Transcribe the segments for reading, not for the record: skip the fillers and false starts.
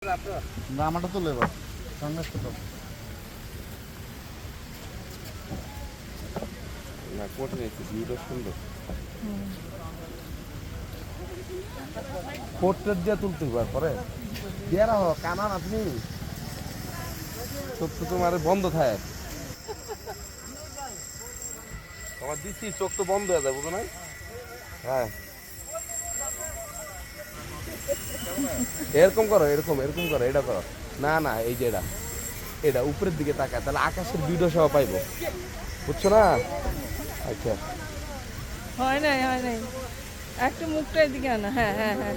আমারটা তো লেবার সঙ্গে তো না কোট নিয়েছি ভিউটা সুন্দর পোর্ট্রেট দিয়ে তুলতে হবে পরে দিয়ে রাখো কানান আপনি চোখ তো তোমার বন্ধ থাকে তোমার দিচ্ছি চোখ তো বন্ধ হয়ে যায় বুঝো না হ্যাঁ এরকম করো এরকম এরকম করো এটা করো না না এই যে এটা এটা উপরের দিকে তাকায় তাহলে আকাশের ভিডিও সহ পাইবো বুঝছো না আচ্ছা হয় নাই একটু মুখটা এদিকে আনা হ্যাঁ হ্যাঁ হ্যাঁ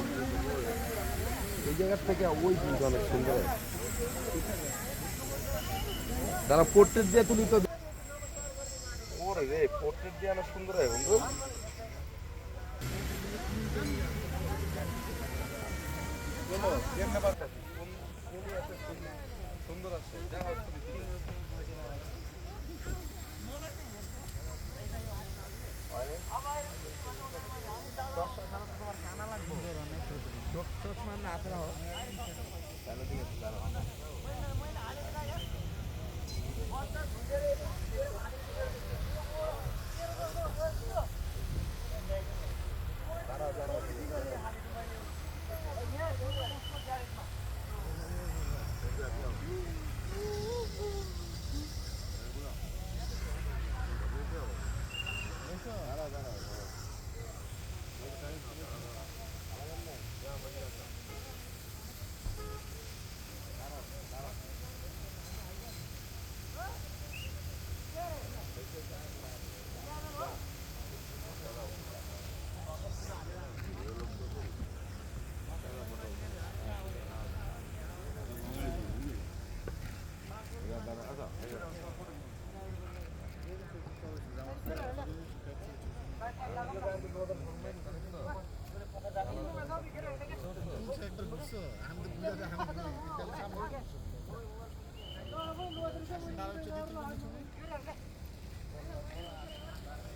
এই জায়গা থেকে ওই ভিউটা অনেক সুন্দর তারা পোর্ট্রেট দিয়ে তুলি তো ওরে রে পোর্ট্রেট দিয়ে অনেক সুন্দর হয় বন্ধু সুন্দর আছে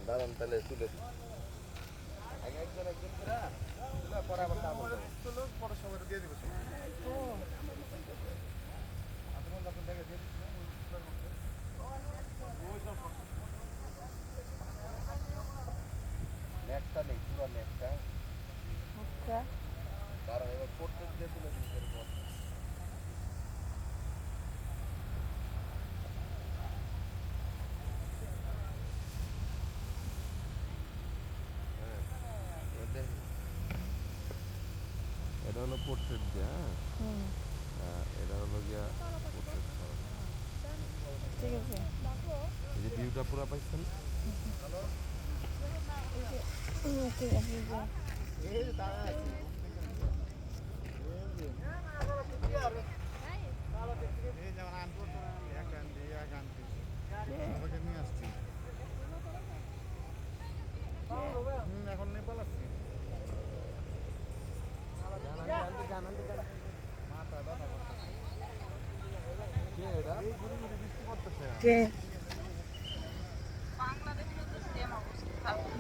দাঁড়ান তাহলে তুলে আগে একজন করে পরে আবার পরে সবাই দিয়ে দিবে নেটটা নেই পুরো নেটটা আচ্ছা কারণ এবার করতে দিয়ে তুলে দিতে পর এটা হলো পোর্ট্রেট দিয়ে হ্যাঁ এটা হলো গিয়া পোর্ট্রেট ঠিক আছে এই যে ভিউটা পুরো পাইছেন ঠিক আছে এখন নেপাল আসছি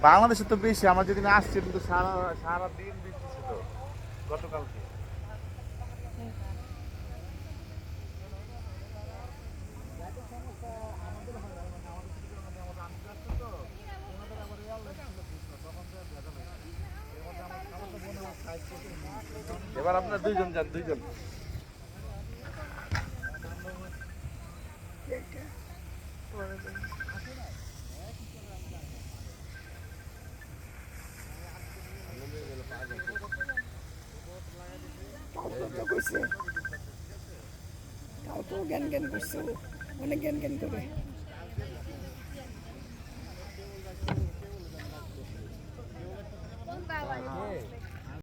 বাংলাদেশে তো বেশি আমরা যেদিন আসছি কিন্তু সারা দিন বৃষ্টি ছিল গতকালকে এবার আপনার দুইজন যান দুইজন তাও তো জ্ঞান করছে অনেক জ্ঞান করে